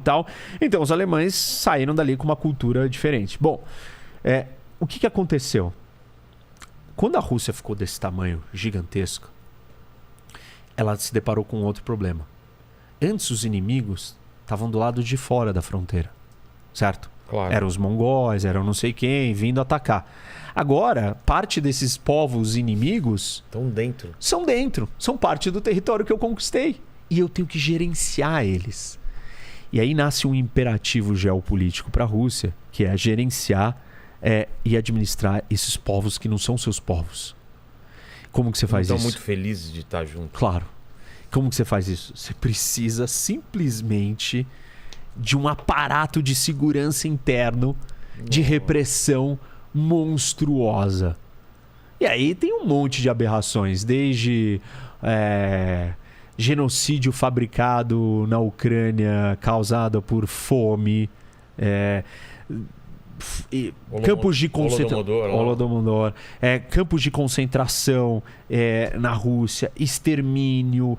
tal. Então os alemães saíram dali com uma cultura diferente. Bom, o que aconteceu? Quando a Rússia ficou desse tamanho gigantesco, ela se deparou com outro problema. Antes os inimigos estavam do lado de fora da fronteira, certo? Claro. Eram os mongóis, eram não sei quem, vindo atacar. Agora, parte desses povos inimigos... Estão dentro. São parte do território que eu conquistei. E eu tenho que gerenciar eles. E aí nasce um imperativo geopolítico para a Rússia, que é gerenciar e administrar esses povos que não são seus povos. Como que você faz isso? Estão muito felizes de estar junto. Claro. Como que você faz isso? Você precisa simplesmente de um aparato de segurança interno, de repressão monstruosa. E aí tem um monte de aberrações, desde genocídio fabricado na Ucrânia causado por fome, campos de concentração, campos de concentração na Rússia, extermínio,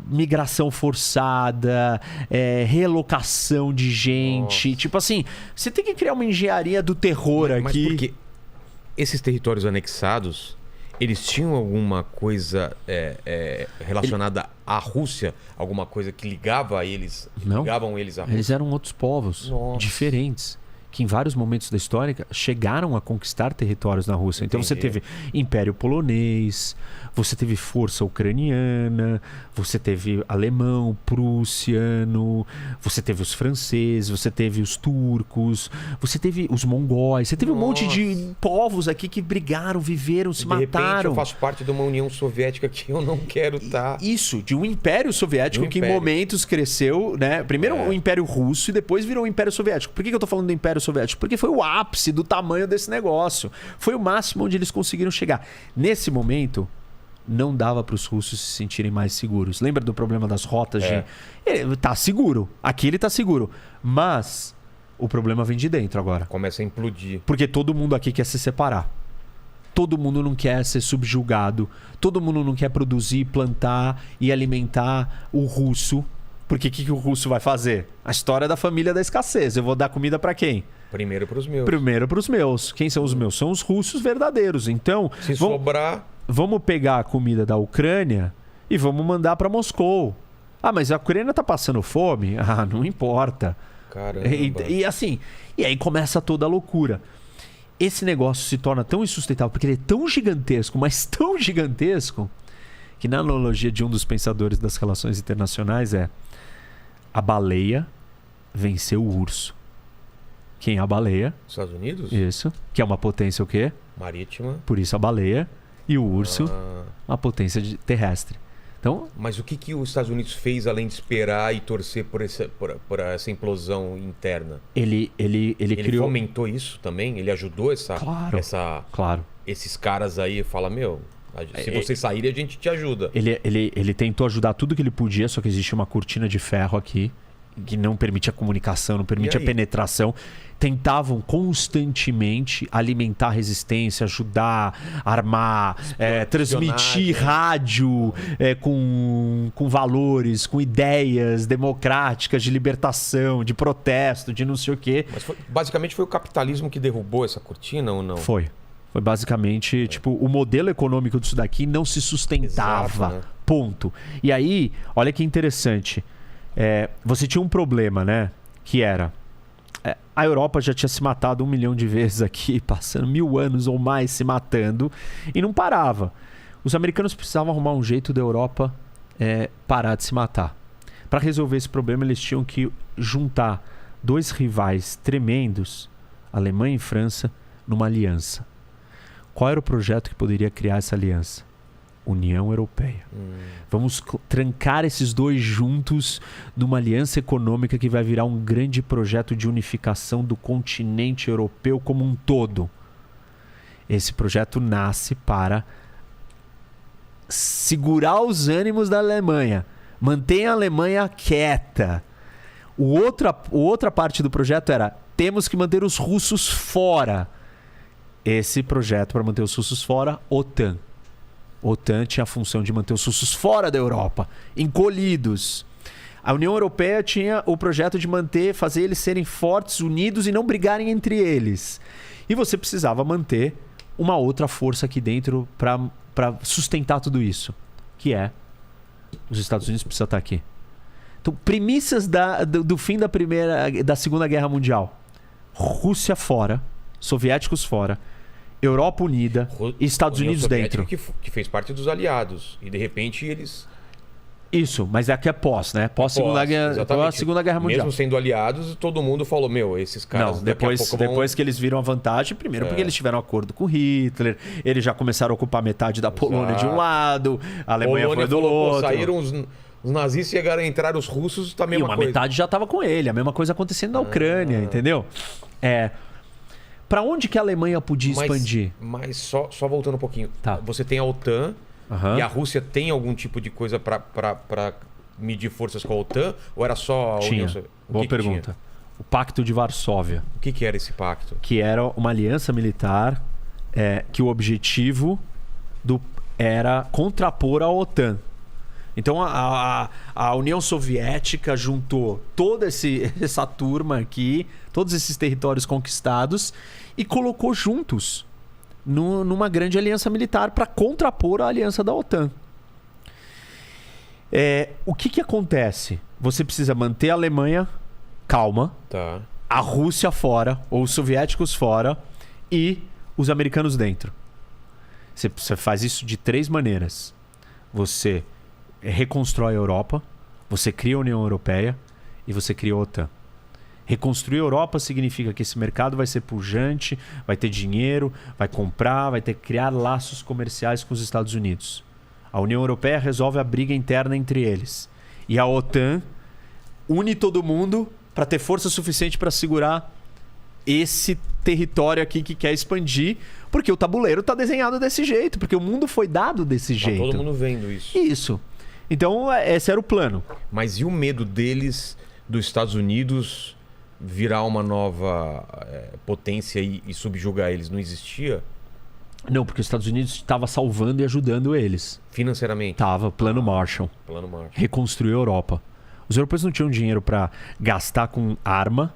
migração forçada, relocação de gente. Nossa. Tipo assim, você tem que criar uma engenharia do terror aqui. Mas porque esses territórios anexados, eles tinham alguma coisa relacionada à Rússia? Alguma coisa que ligava eles? Não. Ligavam eles à Rússia? Eles eram outros povos diferentes, que em vários momentos da história chegaram a conquistar territórios na Rússia. Então você teve Império Polonês, você teve força ucraniana, você teve alemão, prussiano, você teve os franceses, você teve os turcos, você teve os mongóis, você teve um monte de povos aqui que brigaram, viveram, se mataram. De repente eu faço parte de uma União Soviética que eu não quero estar. Isso, de um Império Soviético que em momentos cresceu, né? Primeiro o Império Russo e depois virou o Império Soviético. Por que eu tô falando do Império Soviético? Porque foi o ápice do tamanho desse negócio. Foi o máximo onde eles conseguiram chegar. Nesse momento, não dava para os russos se sentirem mais seguros. Lembra do problema das rotas? Ele tá seguro. Aqui ele tá seguro. Mas o problema vem de dentro agora. Começa a implodir. Porque todo mundo aqui quer se separar. Todo mundo não quer ser subjugado. Todo mundo não quer produzir, plantar e alimentar o russo. Porque o que o russo vai fazer? A história da família da escassez. Eu vou dar comida para quem? Primeiro para os meus. Primeiro para os meus. Quem são os meus? São os russos verdadeiros. Então, se sobrar... Vamos pegar a comida da Ucrânia e vamos mandar para Moscou. Ah, mas a Ucrânia tá passando fome? Ah, não importa. Caramba. E assim, e aí começa toda a loucura. Esse negócio se torna tão insustentável porque ele é tão gigantesco, mas tão gigantesco, que na analogia de um dos pensadores das relações internacionais a baleia venceu o urso. Quem é a baleia? Estados Unidos? Isso. Que é uma potência o quê? Marítima. Por isso a baleia. E o urso, uma potência terrestre. Então, mas o que os Estados Unidos fez além de esperar e torcer por essa implosão interna? Ele criou... fomentou isso também? Ele ajudou Claro. Esses caras aí? Fala, se vocês saírem, a gente te ajuda. Ele tentou ajudar tudo que ele podia, só que existe uma cortina de ferro aqui que não permite a comunicação, não permite a penetração. Tentavam constantemente alimentar a resistência, ajudar, armar, transmitir rádio com valores, com ideias democráticas de libertação, de protesto, de não sei o quê. Mas basicamente foi o capitalismo que derrubou essa cortina ou não? Foi basicamente, o modelo econômico disso daqui não se sustentava. Exato, né? Ponto. E aí, olha que interessante. Você tinha um problema, né? Que era... a Europa já tinha se matado 1 milhão de vezes aqui, passando 1000 anos ou mais se matando, e não parava. Os americanos precisavam arrumar um jeito da Europa parar de se matar. Para resolver esse problema, eles tinham que juntar 2 rivais tremendos, Alemanha e França, numa aliança. Qual era o projeto que poderia criar essa aliança? União Europeia. Vamos trancar esses dois juntos numa aliança econômica que vai virar um grande projeto de unificação do continente europeu como um todo. Esse projeto nasce para segurar os ânimos da Alemanha, manter a Alemanha quieta. Outra parte do projeto era: temos que manter os russos fora. Esse projeto para manter os russos fora, OTAN. OTAN tinha a função de manter os russos fora da Europa, encolhidos. A União Europeia tinha o projeto de fazer eles serem fortes, unidos e não brigarem entre eles. E você precisava manter uma outra força aqui dentro para sustentar tudo isso, que é os Estados Unidos precisam estar aqui. Então, premissas do fim da Segunda Guerra Mundial. Rússia fora, soviéticos fora, Europa unida e Estados Unidos dentro. Que fez parte dos aliados. E de repente eles... Isso, mas aqui é pós, né? Pós-Segunda Guerra Mundial. Mesmo sendo aliados, todo mundo falou, esses caras... Não, depois que eles viram a vantagem, primeiro porque eles tiveram um acordo com Hitler, eles já começaram a ocupar metade da Polônia de um lado, a Alemanha foi do outro. Saíram os nazistas, chegaram a entrar os russos, tá a mesma coisa. Metade já estava com ele, a mesma coisa acontecendo na Ucrânia, entendeu? Para onde que a Alemanha podia expandir? Mas só voltando um pouquinho. Tá. Você tem a OTAN... E a Rússia tem algum tipo de coisa para medir forças com a OTAN? Ou era só a União Soviética? Boa pergunta. O Pacto de Varsóvia. O que era esse pacto? Que era uma aliança militar que o objetivo era contrapor a OTAN. Então a União Soviética juntou toda essa turma aqui, todos esses territórios conquistados e colocou juntos numa grande aliança militar para contrapor a aliança da OTAN. O que acontece? Você precisa manter a Alemanha calma, a Rússia fora, ou os soviéticos fora, e os americanos dentro. Você faz isso de 3 maneiras. Você reconstrói a Europa, você cria a União Europeia e você cria a OTAN. Reconstruir a Europa significa que esse mercado vai ser pujante, vai ter dinheiro, vai comprar, vai ter que criar laços comerciais com os Estados Unidos. A União Europeia resolve a briga interna entre eles. E a OTAN une todo mundo para ter força suficiente para segurar esse território aqui que quer expandir, porque o tabuleiro está desenhado desse jeito, porque o mundo foi dado desse jeito. Todo mundo vendo isso. Isso. Então, esse era o plano. Mas e o medo deles, dos Estados Unidos... virar uma nova potência e subjugar eles, não existia? Não, porque os Estados Unidos estava salvando e ajudando eles. Financeiramente? Tava, plano Marshall. Reconstruir a Europa. Os europeus não tinham dinheiro para gastar com arma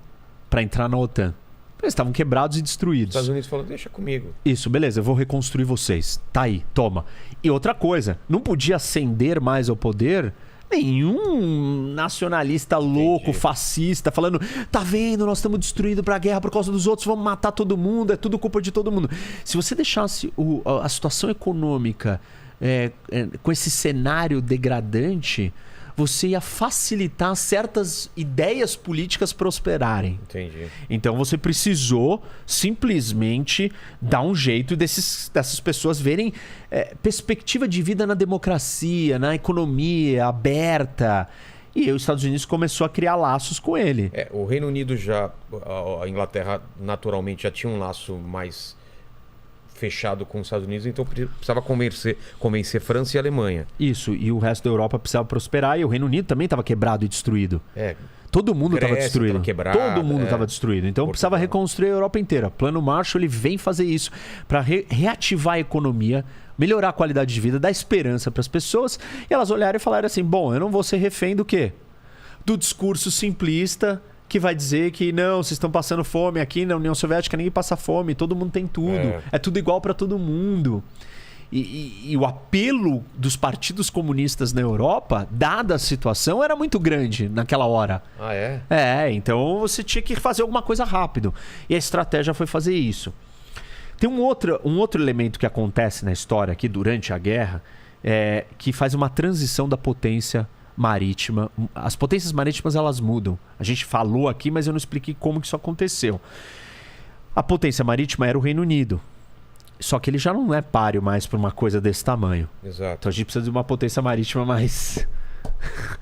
para entrar na OTAN. Eles estavam quebrados e destruídos. Os Estados Unidos falaram, deixa comigo. Isso, beleza, eu vou reconstruir vocês. Tá aí, toma. E outra coisa, não podia ascender mais ao poder... Nenhum nacionalista louco, fascista, falando, tá vendo, nós estamos destruídos pra guerra por causa dos outros, vamos matar todo mundo, é tudo culpa de todo mundo. Se você deixasse a situação econômica com esse cenário degradante, você ia facilitar certas ideias políticas prosperarem. Entendi. Então você precisou simplesmente dar um jeito dessas pessoas verem perspectiva de vida na democracia, na economia aberta. E aí os Estados Unidos começou a criar laços com ele. O Reino Unido a Inglaterra naturalmente já tinha um laço mais fechado com os Estados Unidos, então precisava convencer França e Alemanha. Isso, e o resto da Europa precisava prosperar, e o Reino Unido também estava quebrado e destruído. Todo mundo estava destruído. Todo mundo estava destruído. Então precisava reconstruir a Europa inteira. Plano Marshall, ele vem fazer isso para reativar a economia, melhorar a qualidade de vida, dar esperança para as pessoas, e elas olharam e falaram assim, bom, eu não vou ser refém do quê? Do discurso simplista que vai dizer que não, vocês estão passando fome aqui na União Soviética, ninguém passa fome, todo mundo tem tudo, é tudo igual para todo mundo. E o apelo dos partidos comunistas na Europa, dada a situação, era muito grande naquela hora. Então você tinha que fazer alguma coisa rápido. E a estratégia foi fazer isso. Tem um outro elemento que acontece na história aqui durante a guerra, que faz uma transição da potência marítima. As potências marítimas, elas mudam. A gente falou aqui, mas eu não expliquei como que isso aconteceu. A potência marítima era o Reino Unido. Só que ele já não é páreo mais para uma coisa desse tamanho. Exato. Então a gente precisa de uma potência marítima mais...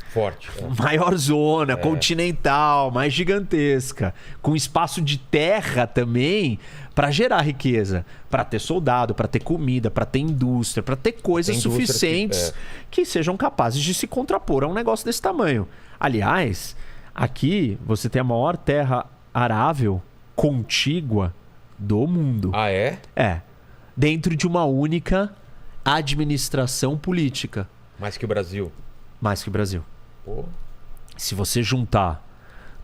forte. Maior zona, continental, mais gigantesca. Com espaço de terra também para gerar riqueza. Para ter soldado, para ter comida, para ter indústria, para ter coisas suficientes que sejam capazes de se contrapor a um negócio desse tamanho. Aliás, aqui você tem a maior terra arável contígua do mundo. Dentro de uma única administração política. Mais que o Brasil. Mais que o Brasil. Se você juntar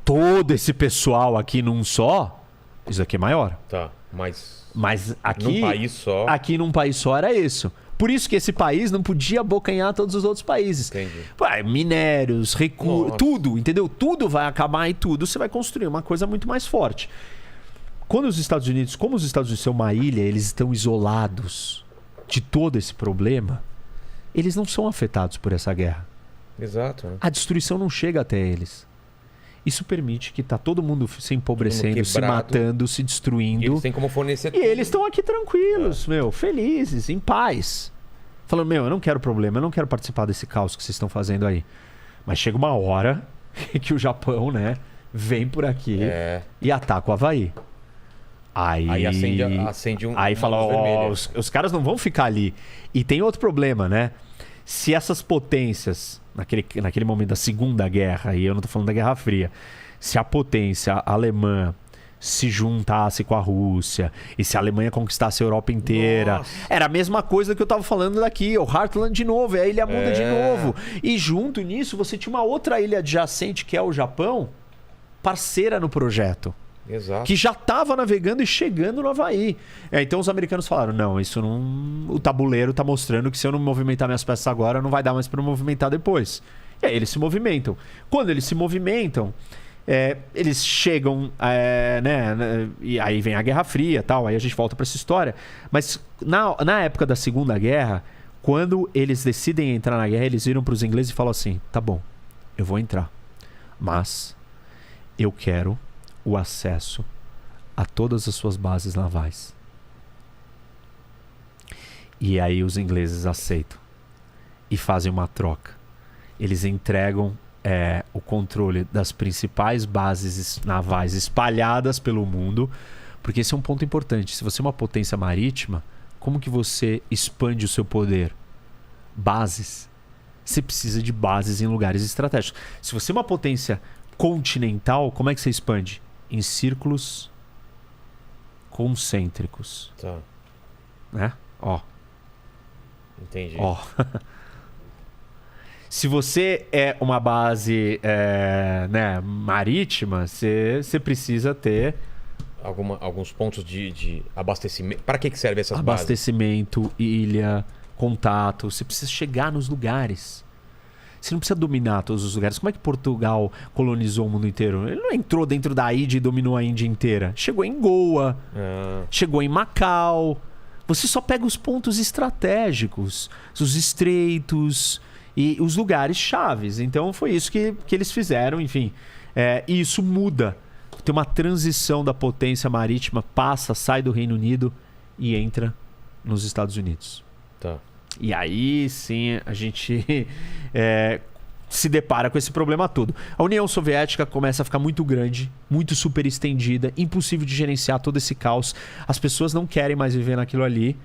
todo esse pessoal aqui num só, isso aqui é maior. Tá, mas aqui, num país só... aqui num país só era isso. Por isso que esse país não podia abocanhar todos os outros países. Entendi. Minérios, recursos, Nossa. tudo, entendeu? Tudo vai acabar e tudo. Você vai construir uma coisa muito mais forte. Como os Estados Unidos são uma ilha, eles estão isolados de todo esse problema, eles não são afetados por essa guerra. Exato. Né? A destruição não chega até eles. Isso permite que tá todo mundo se empobrecendo, se quebrado. matando, se destruindo. E eles têm como fornecer E eles estão aqui tranquilos, felizes, em paz. Falando, eu não quero problema, eu não quero participar desse caos que vocês estão fazendo aí. Mas chega uma hora que o Japão, né, vem por aqui e ataca o Havaí. Aí acende um... Aí fala, os caras não vão ficar ali. E tem outro problema, né? Se essas potências, naquele momento da Segunda Guerra, e eu não tô falando da Guerra Fria, se a potência alemã se juntasse com a Rússia, e se a Alemanha conquistasse a Europa inteira, era a mesma coisa que eu tava falando daqui, o Heartland de novo, a ilha muda de novo. E junto nisso, você tinha uma outra ilha adjacente, que é o Japão, parceira no projeto. Exato. Que já estava navegando e chegando no Havaí. Então os americanos falaram, não, isso não... O tabuleiro está mostrando que se eu não movimentar minhas peças agora, não vai dar mais para movimentar depois. E aí eles se movimentam. Quando eles se movimentam, eles chegam, e aí vem a Guerra Fria e tal, aí a gente volta para essa história. Mas na época da Segunda Guerra, quando eles decidem entrar na guerra, eles viram para os ingleses e falam assim, tá bom, eu vou entrar, mas eu quero o acesso a todas as suas bases navais. E aí os ingleses aceitam e fazem uma troca. Eles entregam o controle das principais bases navais espalhadas pelo mundo, porque esse é um ponto importante. Se você é uma potência marítima, como que você expande o seu poder? Bases. Você precisa de bases em lugares estratégicos. Se você é uma potência continental, como é que você expande? Em círculos concêntricos. Tá. Né? Ó. Entendi. Ó. Se você é uma base marítima, você precisa ter... Alguns pontos de abastecimento. Para que serve essas bases? Abastecimento, ilha, contato. Você precisa chegar nos lugares. Você não precisa dominar todos os lugares. Como é que Portugal colonizou o mundo inteiro? Ele não entrou dentro da Índia e dominou a Índia inteira. Chegou em Goa, chegou em Macau. Você só pega os pontos estratégicos, os estreitos e os lugares chaves. Então foi isso que eles fizeram, enfim. E isso muda. Tem uma transição da potência marítima, sai do Reino Unido e entra nos Estados Unidos. Tá. E aí sim a gente se depara com esse problema todo. A União Soviética começa a ficar muito grande, muito super estendida, impossível de gerenciar todo esse caos. As pessoas não querem mais viver naquilo ali.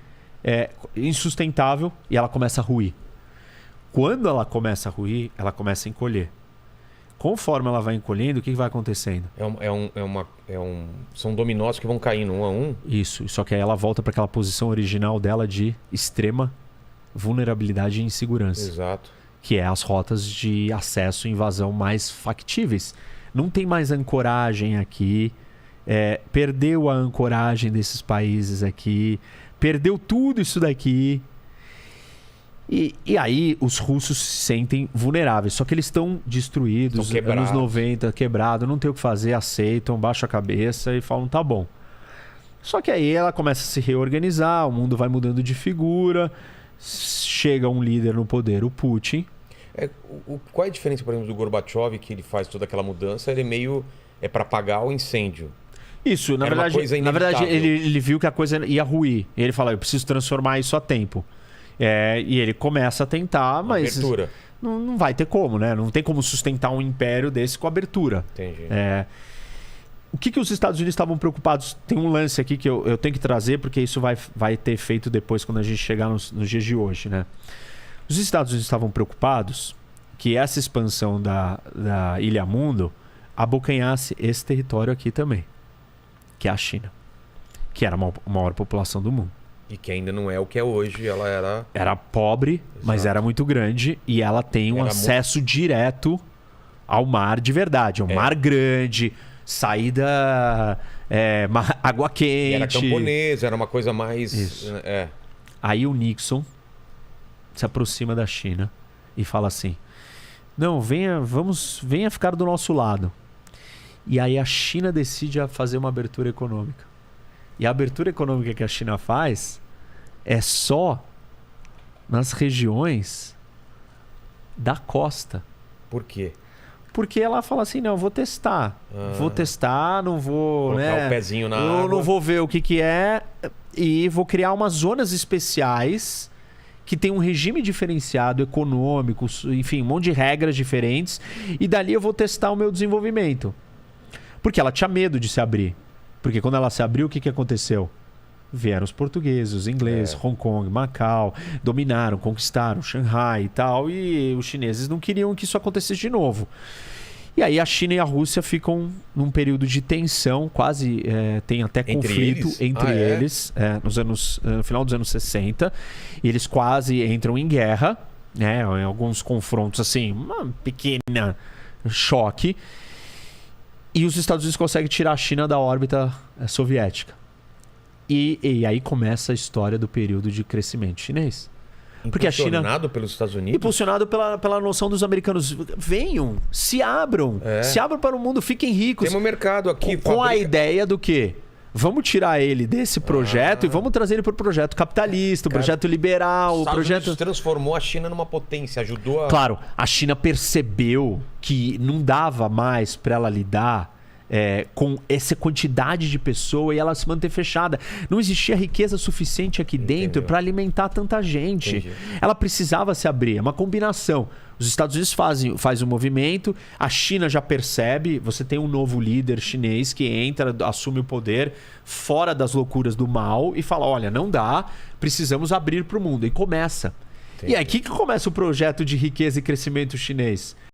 É insustentável e ela começa a ruir. Quando ela começa a ruir, ela começa a encolher. Conforme ela vai encolhendo, o que vai acontecendo? São dominós que vão caindo um a um? Isso, só que aí ela volta para aquela posição original dela de extrema vulnerabilidade e insegurança. Exato. Que é as rotas de acesso e invasão mais factíveis. Não tem mais ancoragem aqui. Perdeu a ancoragem desses países aqui. Perdeu tudo isso daqui. E aí os russos se sentem vulneráveis. Só que eles estão destruídos, anos 90, quebrado, não tem o que fazer, aceitam, baixam a cabeça e falam, tá bom. Só que aí ela começa a se reorganizar, o mundo vai mudando de figura, chega um líder no poder, o Putin. Qual é a diferença, por exemplo, do Gorbachev, que ele faz toda aquela mudança? Ele meio para apagar o incêndio. Isso, na verdade ele viu que a coisa ia ruir. E ele fala, eu preciso transformar isso a tempo. E ele começa a tentar, mas não vai ter como, né? Não tem como sustentar um império desse com abertura. Entendi. O que os Estados Unidos estavam preocupados? Tem um lance aqui que eu tenho que trazer, porque isso vai ter efeito depois quando a gente chegar nos dias de hoje, né? Os Estados Unidos estavam preocupados que essa expansão da Ilha Mundo abocanhasse esse território aqui também, que é a China, que era a maior população do mundo. E que ainda não é o que é hoje, ela era... Era pobre, mas era muito grande, e ela tem um acesso direto ao mar de verdade. É um mar grande, saída água quente. E era camponês, era uma coisa mais... Isso. É. Aí o Nixon se aproxima da China e fala assim: não, venha ficar do nosso lado. E aí a China decide fazer uma abertura econômica. E a abertura econômica que a China faz é só nas regiões da costa. Por quê? Porque ela fala assim: não, vou testar. Vou testar, não vou... Colocar o pezinho na eu água. não vou ver o que é. E vou criar umas zonas especiais que tem um regime diferenciado, econômico, enfim, um monte de regras diferentes. E dali eu vou testar o meu desenvolvimento. Porque ela tinha medo de se abrir. Porque quando ela se abriu, o que aconteceu? Vieram os portugueses, os ingleses, Hong Kong, Macau, dominaram, conquistaram Xangai e tal. E os chineses não queriam que isso acontecesse de novo. E aí a China e a Rússia ficam num período de tensão, quase tem até conflito entre eles, no final dos anos 60. E eles quase entram em guerra, né, em alguns confrontos, assim, uma pequena choque. E os Estados Unidos conseguem tirar a China da órbita soviética. E aí começa a história do período de crescimento chinês. Porque a China, impulsionado pelos Estados Unidos? Impulsionado pela noção dos americanos. Venham, se abram para o mundo, fiquem ricos. Tem um mercado aqui. Com a ideia do quê? Vamos tirar ele desse projeto e vamos trazer ele para o projeto capitalista, o projeto liberal. Os Estados Unidos transformou a China numa potência, ajudou a... Claro, a China percebeu que não dava mais para ela lidar com essa quantidade de pessoa e ela se manter fechada. Não existia riqueza suficiente aqui dentro para alimentar tanta gente. Entendi. Ela precisava se abrir. É uma combinação. Os Estados Unidos faz um movimento, a China já percebe, você tem um novo líder chinês que entra, assume o poder fora das loucuras do mal e fala: olha, não dá, precisamos abrir para o mundo. E começa. Entendi. E aí, o que começa o projeto de riqueza e crescimento chinês?